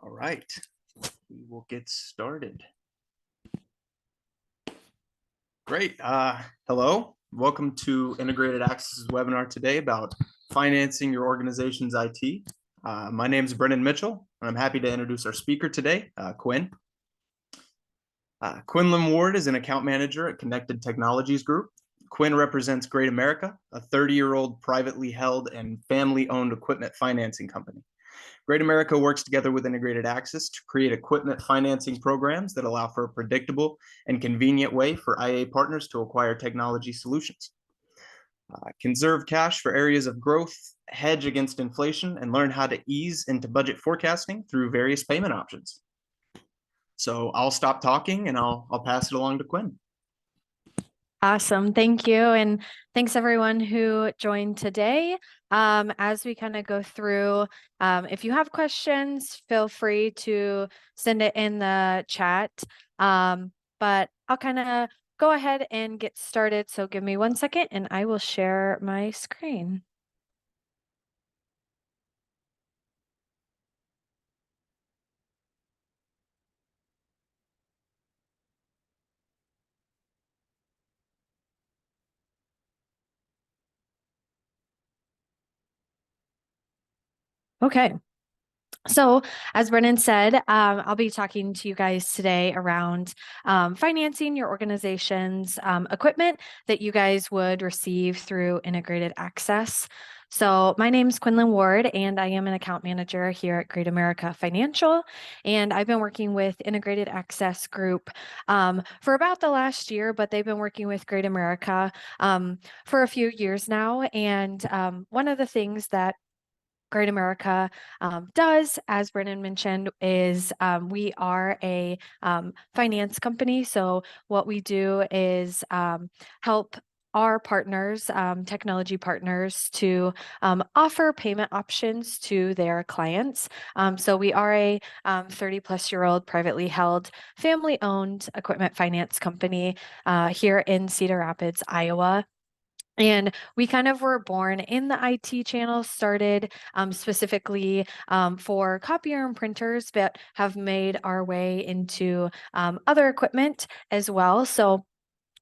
All right, we will get started. Great. Hello, welcome to Integrated Access webinar today about financing your organization's IT. My name is Brendan Mitchell, and I'm happy to introduce our speaker today, Quinn. Quinlan Ward is an account manager at Connected Technologies Group. Quinn represents Great America, a 30-year-old privately held and family-owned equipment financing company. Great America works together with Integrated Access to create equipment financing programs that allow for a predictable and convenient way for IA partners to acquire technology solutions. Conserve cash for areas of growth, hedge against inflation, and learn how to ease into budget forecasting through various payment options. So I'll stop talking and I'll pass it along to Quinn. Awesome. Thank you. And thanks everyone who joined today. As we kind of go through, if you have questions, feel free to send it in the chat. But I'll kind of go ahead and get started. So give me 1 second and I will share my screen. Okay. So as Brennan said, I'll be talking to you guys today around financing your organization's equipment that you guys would receive through Integrated Access. So my name is Quinlan Ward, and I am an account manager here at Great America Financial. And I've been working with Integrated Access Group for about the last year, but they've been working with Great America for a few years now. And one of the things that Great America does, as Brennan mentioned, is we are a finance company. So what we do is help our partners, technology partners, to offer payment options to their clients. So we are a 30-plus-year-old privately held, family-owned equipment finance company here in Cedar Rapids, Iowa. And we kind of were born in the IT channel, started specifically for copier and printers, but have made our way into other equipment as well. So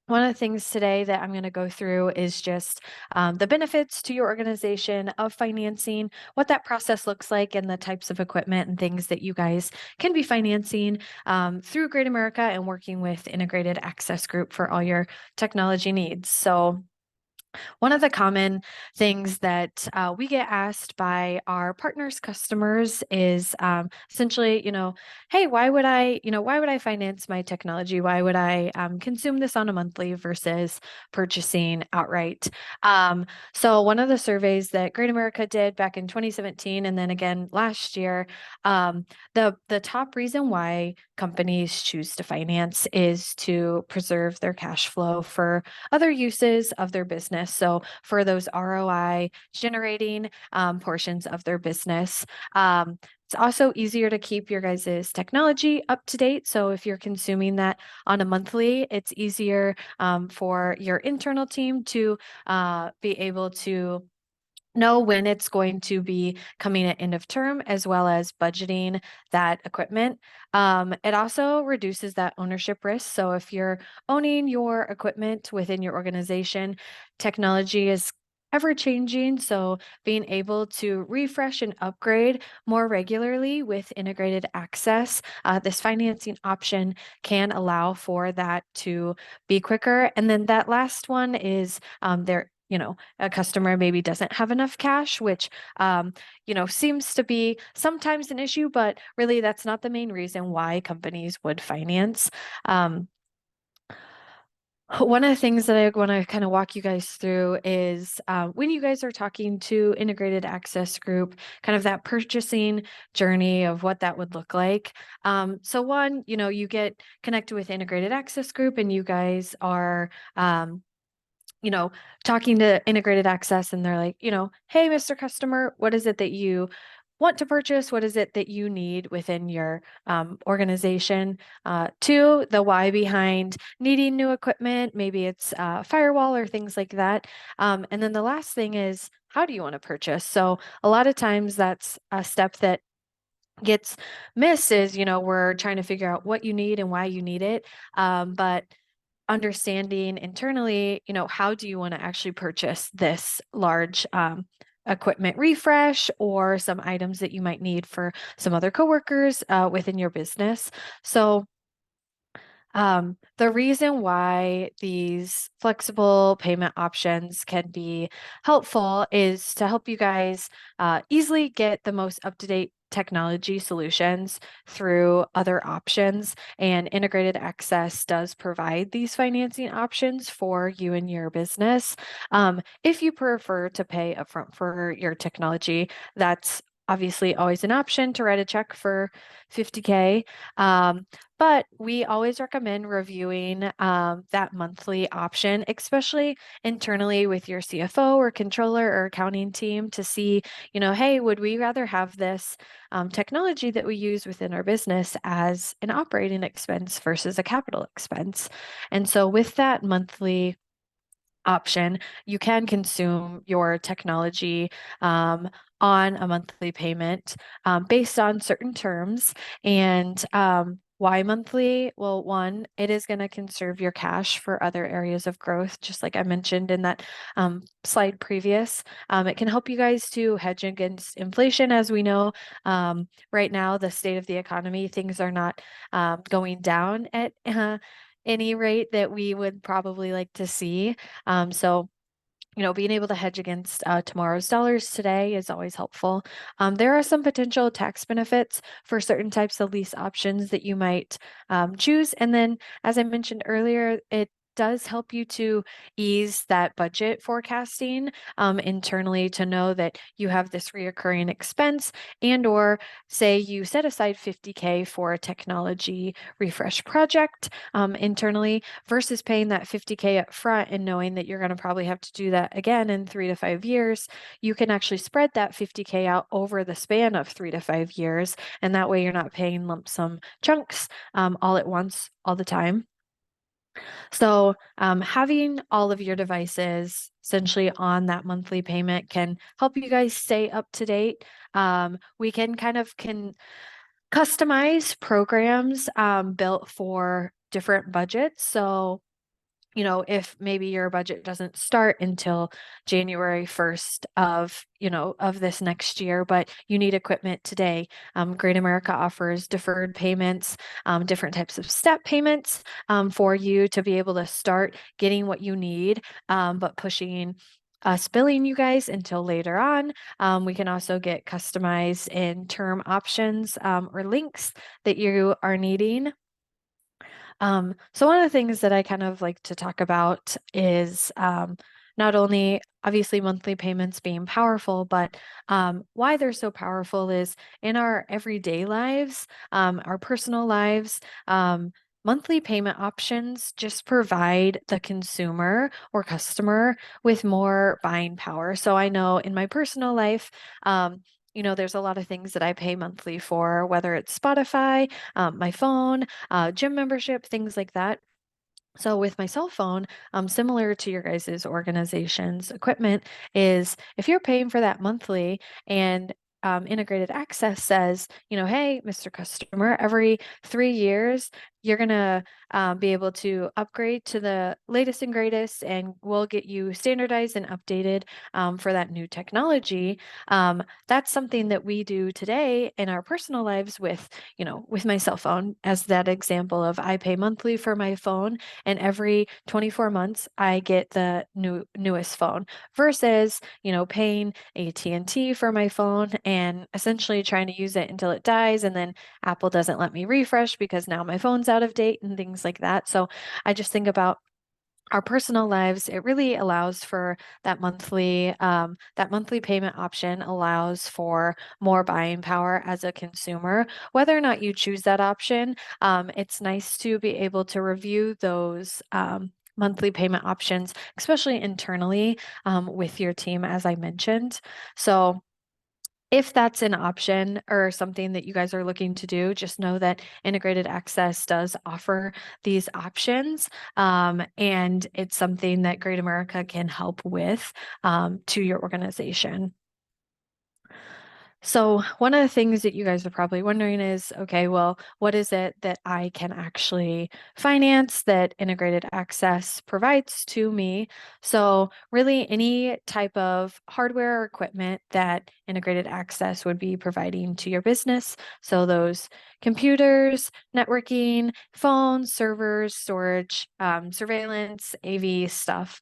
one of the things today that I'm going to go through is just the benefits to your organization of financing, what that process looks like, and the types of equipment and things that you guys can be financing through Great America and working with Integrated Access Group for all your technology needs. So one of the common things that we get asked by our partners' customers is essentially, hey, why would I finance my technology? Why would I consume this on a monthly versus purchasing outright? So one of the surveys that Great America did back in 2017 and then again last year, the top reason why companies choose to finance is to preserve their cash flow for other uses of their business. So for those ROI generating portions of their business, it's also easier to keep your guys' technology up to date. So if you're consuming that on a monthly, it's easier for your internal team to be able to know when it's going to be coming at end of term, as well as budgeting that equipment. It also reduces that ownership risk. So if you're owning your equipment within your organization, technology is ever changing. So being able to refresh and upgrade more regularly with Integrated Access, this financing option can allow for that to be quicker. And then that last one is a customer maybe doesn't have enough cash, which, seems to be sometimes an issue, but really that's not the main reason why companies would finance. One of the things that I want to kind of walk you guys through is when you guys are talking to Integrated Access Group, kind of that purchasing journey of what that would look like. So one, you get connected with Integrated Access Group and you guys are talking to Integrated Access and they're like, hey, Mr. Customer, what is it that you want to purchase? What is it that you need within your organization? Two, the why behind needing new equipment. Maybe it's firewall or things like that. And then the last thing is, how do you want to purchase? So a lot of times that's a step that gets missed is, we're trying to figure out what you need and why you need it. But understanding internally, how do you want to actually purchase this large equipment refresh or some items that you might need for some other coworkers within your business. So the reason why these flexible payment options can be helpful is to help you guys easily get the most up-to-date technology solutions through other options. And Integrated Access does provide these financing options for you and your business. If you prefer to pay upfront for your technology, that's obviously always an option to write a check for $50K. But we always recommend reviewing that monthly option, especially internally with your CFO or controller or accounting team to see, hey, would we rather have this technology that we use within our business as an operating expense versus a capital expense? And so with that monthly option, you can consume your technology on a monthly payment based on certain terms. And why monthly? Well, one, it is going to conserve your cash for other areas of growth, just like I mentioned in that slide previous. It can help you guys to hedge against inflation. As we know, right now, the state of the economy, things are not going down at any rate that we would probably like to see. So being able to hedge against tomorrow's dollars today is always helpful. There are some potential tax benefits for certain types of lease options that you might choose. And then, as I mentioned earlier, it does help you to ease that budget forecasting internally to know that you have this reoccurring expense, and or say you set aside $50K for a technology refresh project internally versus paying that $50K up front and knowing that you're going to probably have to do that again in 3 to 5 years. You can actually spread that $50K out over the span of 3 to 5 years. And that way you're not paying lump sum chunks all at once, all the time. So having all of your devices essentially on that monthly payment can help you guys stay up to date. We can customize programs built for different budgets. So if maybe your budget doesn't start until January 1st of this next year, but you need equipment today, Great America offers deferred payments, different types of step payments for you to be able to start getting what you need, but pushing us billing you guys until later on. We can also get customized in term options or links that you are needing. So one of the things that I kind of like to talk about is not only obviously monthly payments being powerful, but why they're so powerful is in our everyday lives, our personal lives. Monthly payment options just provide the consumer or customer with more buying power. So I know in my personal life, there's a lot of things that I pay monthly for, whether it's Spotify, my phone, gym membership, things like that. So with my cell phone, similar to your guys' organization's equipment, is if you're paying for that monthly and Integrated Access says, hey, Mr. Customer, every 3 years, you're going to be able to upgrade to the latest and greatest, and we'll get you standardized and updated for that new technology. That's something that we do today in our personal lives with my cell phone, as that example of I pay monthly for my phone, and every 24 months I get the newest phone versus, paying AT&T for my phone and essentially trying to use it until it dies, and then Apple doesn't let me refresh because now my phone's out of date and things like that. So I just think about our personal lives. It really allows for that monthly payment option allows for more buying power as a consumer. Whether or not you choose that option, it's nice to be able to review those monthly payment options, especially internally with your team, as I mentioned. So if that's an option or something that you guys are looking to do, just know that Integrated Access does offer these options, and it's something that Great America can help with to your organization. So one of the things that you guys are probably wondering is, okay, well, what is it that I can actually finance that Integrated Access provides to me? So really any type of hardware or equipment that Integrated Access would be providing to your business. So those computers, networking, phones, servers, storage, surveillance, AV stuff.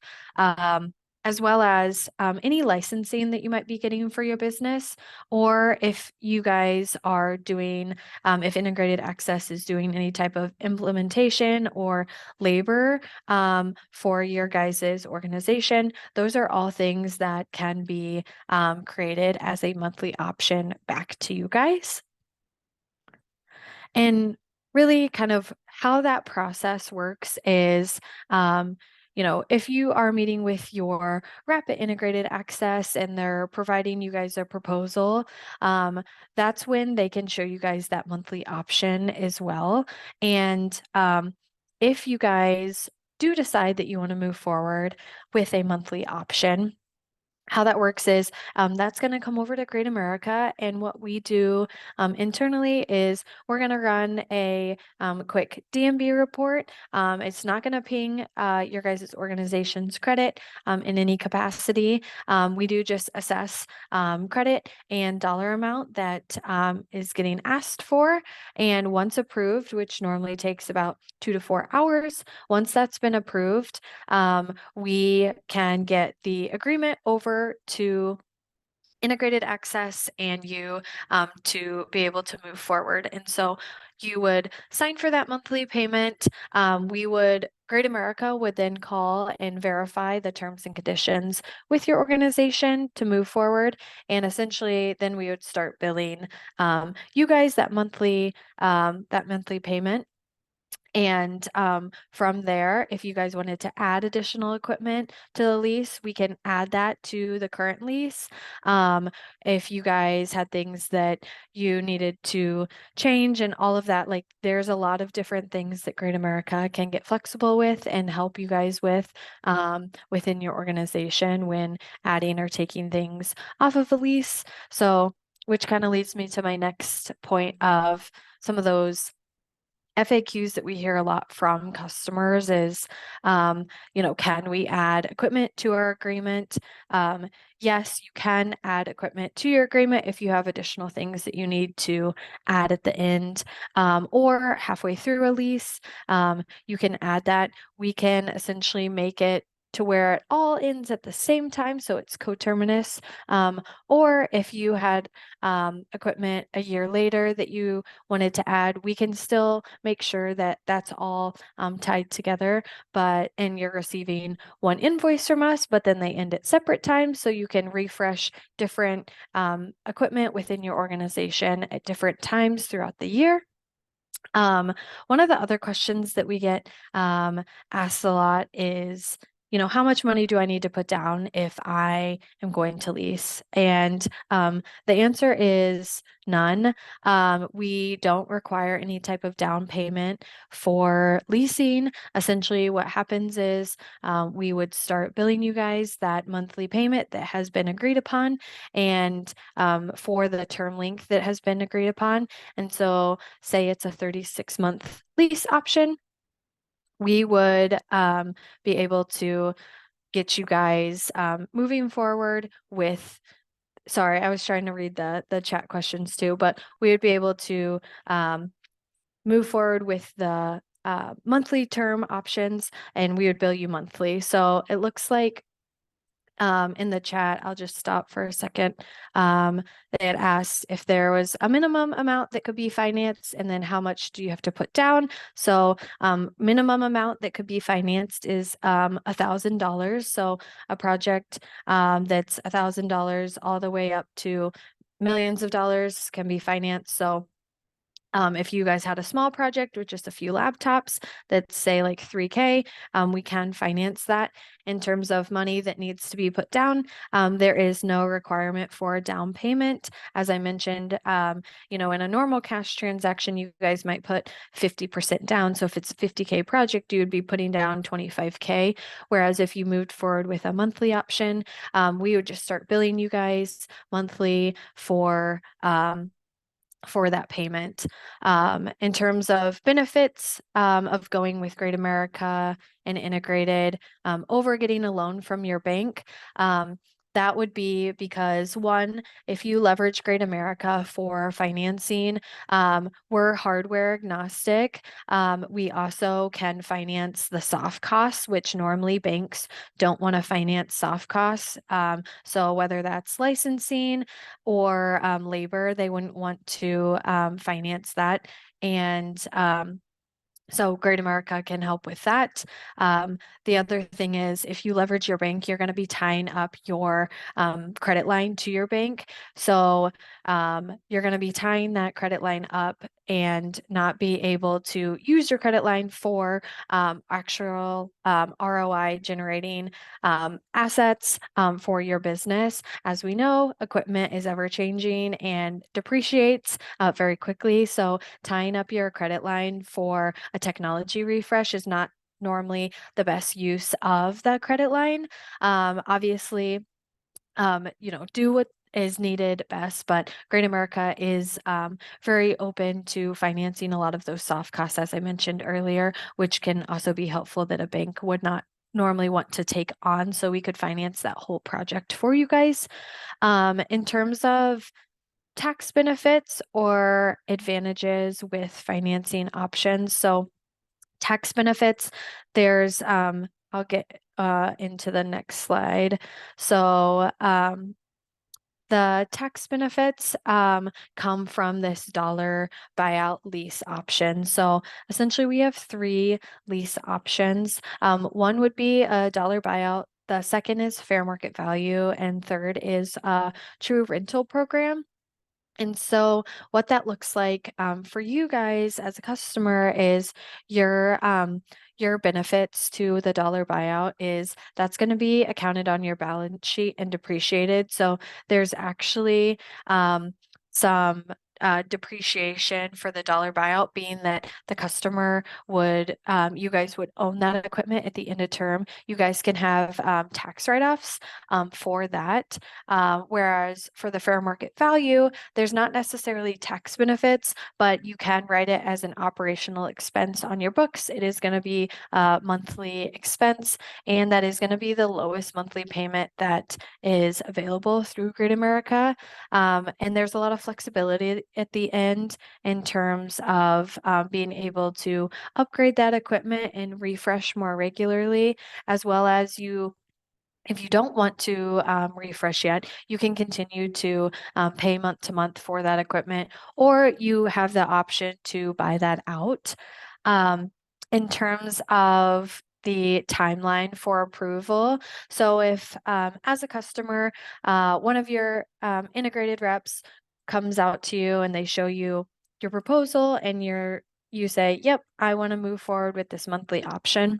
As well as any licensing that you might be getting for your business, or if you guys are doing, if Integrated Access is doing any type of implementation or labor for your guys' organization, those are all things that can be created as a monthly option back to you guys. And really kind of how that process works is, if you are meeting with your Rapid Integrated Access and they're providing you guys a proposal, that's when they can show you guys that monthly option as well. And if you guys do decide that you want to move forward with a monthly option, how that works is that's going to come over to Great America. And what we do internally is we're going to run a quick DMB report. It's not going to ping your guys' organization's credit in any capacity. We do just assess credit and dollar amount that is getting asked for. And once approved, which normally takes about 2 to 4 hours, once that's been approved, we can get the agreement over to Integrated Access and you to be able to move forward. And so you would sign for that monthly payment. Great America would then call and verify the terms and conditions with your organization to move forward. And essentially, then we would start billing you guys that monthly payment. And from there, if you guys wanted to add additional equipment to the lease, we can add that to the current lease. If you guys had things that you needed to change and all of that, like there's a lot of different things that Great America can get flexible with and help you guys with within your organization when adding or taking things off of the lease. So, which kind of leads me to my next point of some of those FAQs that we hear a lot from customers is, can we add equipment to our agreement? Yes, you can add equipment to your agreement if you have additional things that you need to add at the end or halfway through a lease. You can add that. We can essentially make it to where it all ends at the same time, so it's coterminous. Or if you had equipment a year later that you wanted to add, we can still make sure that that's all tied together, and you're receiving one invoice from us, but then they end at separate times, so you can refresh different equipment within your organization at different times throughout the year. One of the other questions that we get asked a lot is, how much money do I need to put down if I am going to lease? And the answer is none. We don't require any type of down payment for leasing. Essentially, what happens is we would start billing you guys that monthly payment that has been agreed upon and for the term length that has been agreed upon. And so say it's a 36-month lease option, we would be able to get you guys moving forward with, sorry, I was trying to read the chat questions too, but we would be able to move forward with the monthly term options and we would bill you monthly. So it looks like in the chat, I'll just stop for a second. They had asked if there was a minimum amount that could be financed and then how much do you have to put down. So minimum amount that could be financed is $1,000. So a project that's $1,000 all the way up to millions of dollars can be financed. So If you guys had a small project with just a few laptops that say like 3K, we can finance that. In terms of money that needs to be put down, there is no requirement for a down payment. As I mentioned, in a normal cash transaction, you guys might put 50% down. So if it's a 50K project, you would be putting down 25K. Whereas if you moved forward with a monthly option, we would just start billing you guys monthly for that payment. In terms of benefits of going with Great America and Integrated over getting a loan from your bank, that would be because one, if you leverage Great America for financing, we're hardware agnostic. We also can finance the soft costs, which normally banks don't want to finance soft costs. So whether that's licensing or labor, they wouldn't want to finance that. And so Great America can help with that. The other thing is if you leverage your bank, you're going to be tying up your credit line to your bank. So you're going to be tying that credit line up and not be able to use your credit line for actual ROI generating assets for your business. As we know, equipment is ever changing and depreciates very quickly. So tying up your credit line for a technology refresh is not normally the best use of that credit line. Obviously, do what is needed best, but Great America is very open to financing a lot of those soft costs, as I mentioned earlier, which can also be helpful that a bank would not normally want to take on. So we could finance that whole project for you guys. In terms of tax benefits or advantages with financing options. So tax benefits, there's I'll get into the next slide. So the tax benefits come from this dollar buyout lease option. So essentially we have three lease options. One would be a dollar buyout. The second is fair market value, and third is a true rental program. And so what that looks like for you guys as a customer is your benefits to the dollar buyout is that's going to be accounted on your balance sheet and depreciated. So there's actually some depreciation for the dollar buyout, being that the customer would, you guys would own that equipment at the end of term. You guys can have tax write-offs for that. Whereas for the fair market value, there's not necessarily tax benefits, but you can write it as an operational expense on your books. It is going to be a monthly expense, and that is going to be the lowest monthly payment that is available through Great America. And there's a lot of flexibility at the end in terms of being able to upgrade that equipment and refresh more regularly, as well as if you don't want to refresh yet, you can continue to pay month to month for that equipment, or you have the option to buy that out. In terms of the timeline for approval. So if as a customer, one of your integrated reps comes out to you and they show you your proposal and you say, yep, I want to move forward with this monthly option.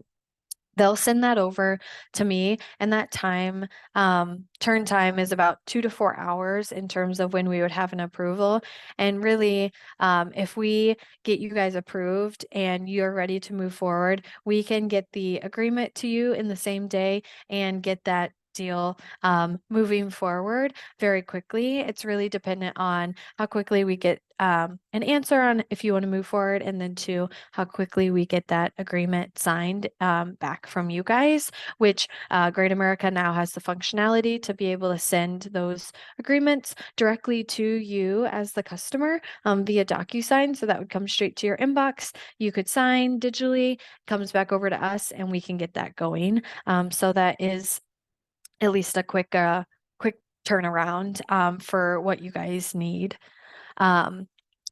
They'll send that over to me, and that time, turn time is about 2 to 4 hours in terms of when we would have an approval. And really, if we get you guys approved and you're ready to move forward, we can get the agreement to you in the same day and get that deal moving forward very quickly. It's really dependent on how quickly we get an answer on if you want to move forward, and then two, how quickly we get that agreement signed back from you guys, which Great America now has the functionality to be able to send those agreements directly to you as the customer via DocuSign. So that would come straight to your inbox. You could sign digitally, comes back over to us, and we can get that going. So that is at least a quick turnaround for what you guys need.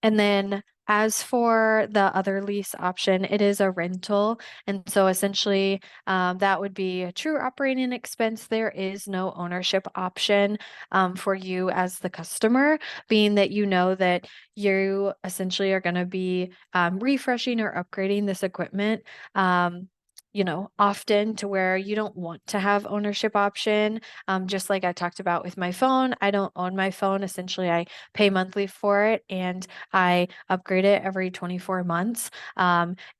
And then As for the other lease option, it is a rental. And so essentially, that would be a true operating expense. There is no ownership option for you as the customer, being that you know that you essentially are going to be refreshing or upgrading this equipment. Often to where you don't want to have ownership option. Just like I talked about with my phone, I don't own my phone. Essentially, I pay monthly for it and I upgrade it every 24 months.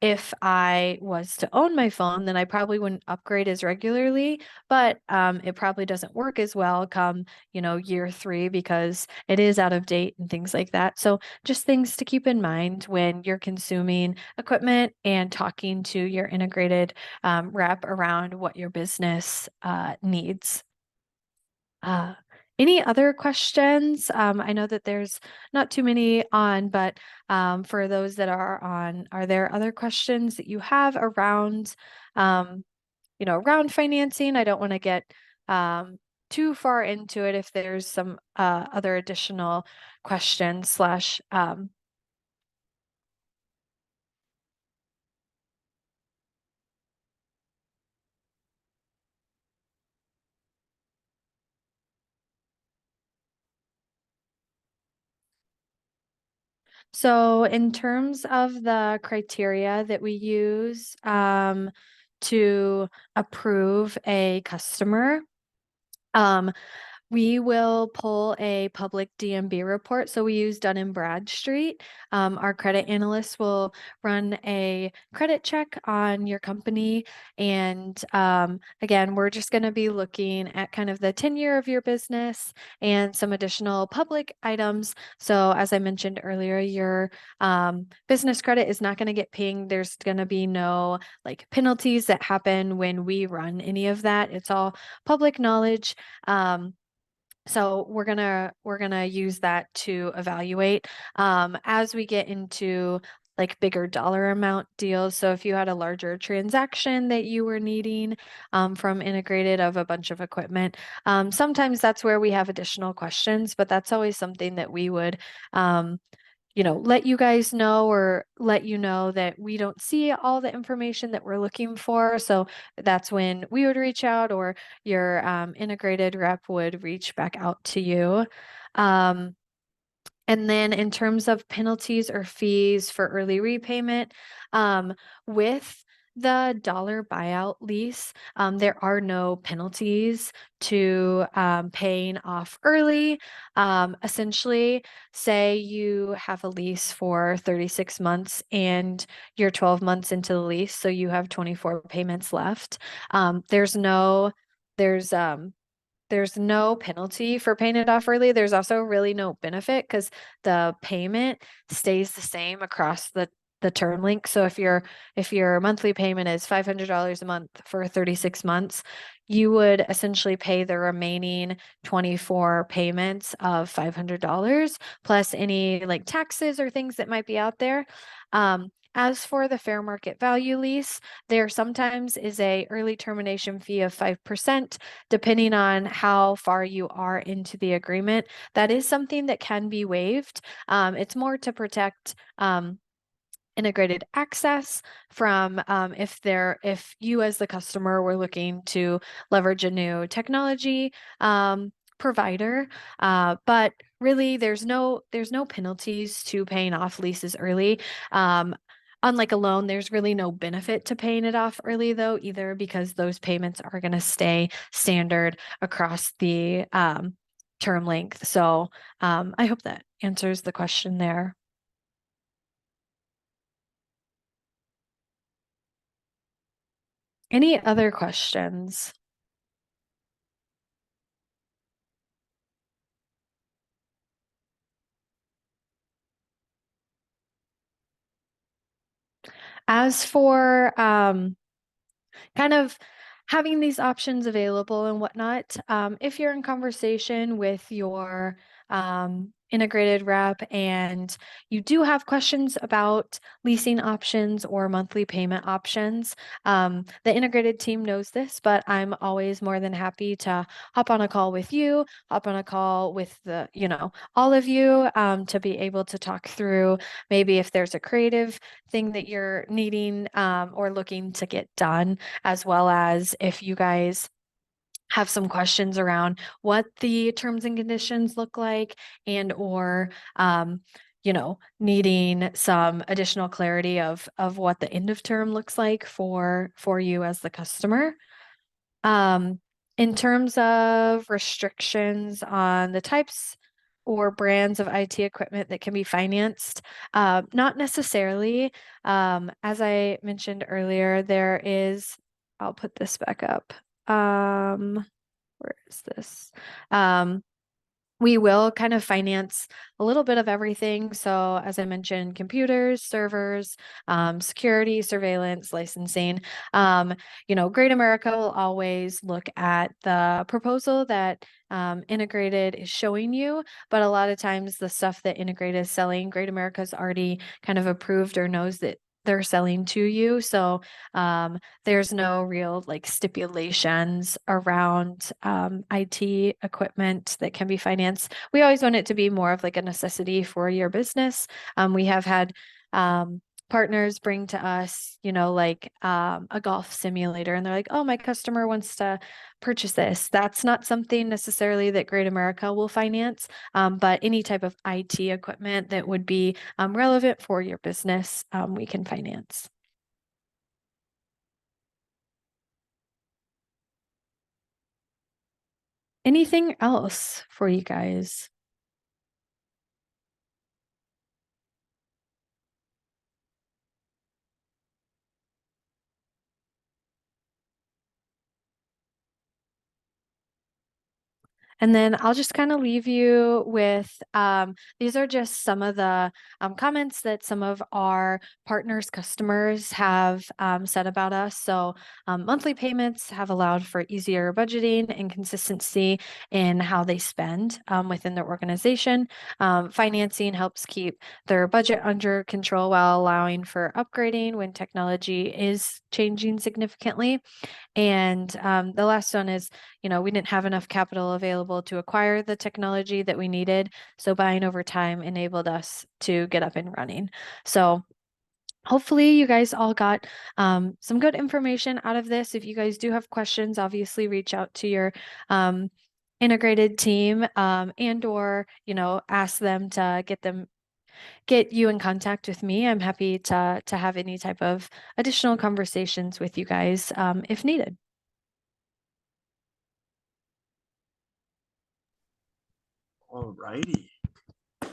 If I was to own my phone, then I probably wouldn't upgrade as regularly, but it probably doesn't work as well come, year 3 because it is out of date and things like that. So just things to keep in mind when you're consuming equipment and talking to your integrated rep around what your business needs. Uh, any other questions? I know that there's not too many on, but for those that are on, are there other questions that you have around, around financing? I don't want to get too far into it if there's some other additional questions slash So in terms of the criteria that we use to approve a customer, um, we will pull a public DMB report. So we use Dun and Bradstreet. Our credit analysts will run a credit check on your company. And again, we're just going to be looking at kind of the tenure of your business and some additional public items. So as I mentioned earlier, your business credit is not going to get pinged. There's going to be no like penalties that happen when we run any of that. It's all public knowledge. So we're gonna use that to evaluate as we get into like bigger dollar amount deals. So if you had a larger transaction that you were needing from integrated of a bunch of equipment, sometimes that's where we have additional questions, but that's always something that we would let you guys know or let you know that we don't see all the information that we're looking for. So that's when we would reach out or your integrated rep would reach back out to you. Um, and then in terms of penalties or fees for early repayment, with the dollar buyout lease, there are no penalties to paying off early. Essentially, say you have a lease for 36 months and you're 12 months into the lease, so you have 24 payments left. There's there's no penalty for paying it off early. There's also really no benefit because the payment stays the same across the term length. So if your monthly payment is $500 a month for 36 months, you would essentially pay the remaining 24 payments of $500 plus any like taxes or things that might be out there. As for the fair market value lease, there sometimes is a early termination fee of 5%, depending on how far you are into the agreement. That is something that can be waived. It's more to protect integrated access from if you as the customer were looking to leverage a new technology provider, but really there's no penalties to paying off leases early. Unlike a loan, there's really no benefit to paying it off early though either, because those payments are going to stay standard across the term length. So I hope that answers the question there. Any other questions? As for kind of having these options available and whatnot, if you're in conversation with your integrated rep and you do have questions about leasing options or monthly payment options, the integrated team knows this, but I'm always more than happy to hop on a call with you, hop on a call with all of you, to be able to talk through maybe if there's a creative thing that you're needing, or looking to get done, as well as if you guys have some questions around what the terms and conditions look like and or needing some additional clarity of what the end of term looks like for you as the customer. In terms of restrictions on the types or brands of IT equipment that can be financed, not necessarily. As I mentioned earlier, I'll put this back up. Where is this? We will kind of finance a little bit of everything. So as I mentioned, computers, servers, security, surveillance, licensing. Great America will always look at the proposal that Integrated is showing you, but a lot of times the stuff that Integrated is selling, Great America's already kind of approved or knows that they're selling to you. So there's no real stipulations around IT equipment that can be financed. We always want it to be more of a necessity for your business. We have had partners bring to us, a golf simulator, and they're like, oh, my customer wants to purchase this. That's not something necessarily that Great America will finance, but any type of IT equipment that would be relevant for your business, we can finance. Anything else for you guys? And then I'll just kind of leave you with, these are just some of the comments that some of our partners, customers have said about us. So monthly payments have allowed for easier budgeting and consistency in how they spend within their organization. Financing helps keep their budget under control while allowing for upgrading when technology is changing significantly. And the last one is, we didn't have enough capital available to acquire the technology that we needed. So buying over time enabled us to get up and running. So hopefully you guys all got some good information out of this. If you guys do have questions, obviously reach out to your integrated team, and or, ask them to get you in contact with me. I'm happy to have any type of additional conversations with you guys if needed. All righty.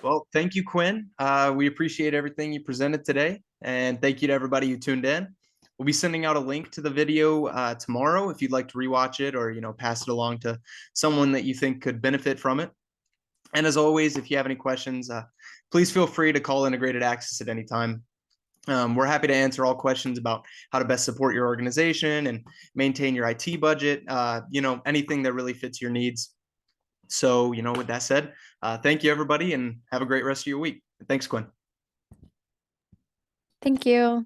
Well, thank you, Quinn. We appreciate everything you presented today. And thank you to everybody who tuned in. We'll be sending out a link to the video tomorrow if you'd like to rewatch it or, pass it along to someone that you think could benefit from it. And as always, if you have any questions, please feel free to call Integrated Access at any time. We're happy to answer all questions about how to best support your organization and maintain your IT budget, anything that really fits your needs. So, with that said, thank you, everybody, and have a great rest of your week. Thanks, Quinn. Thank you.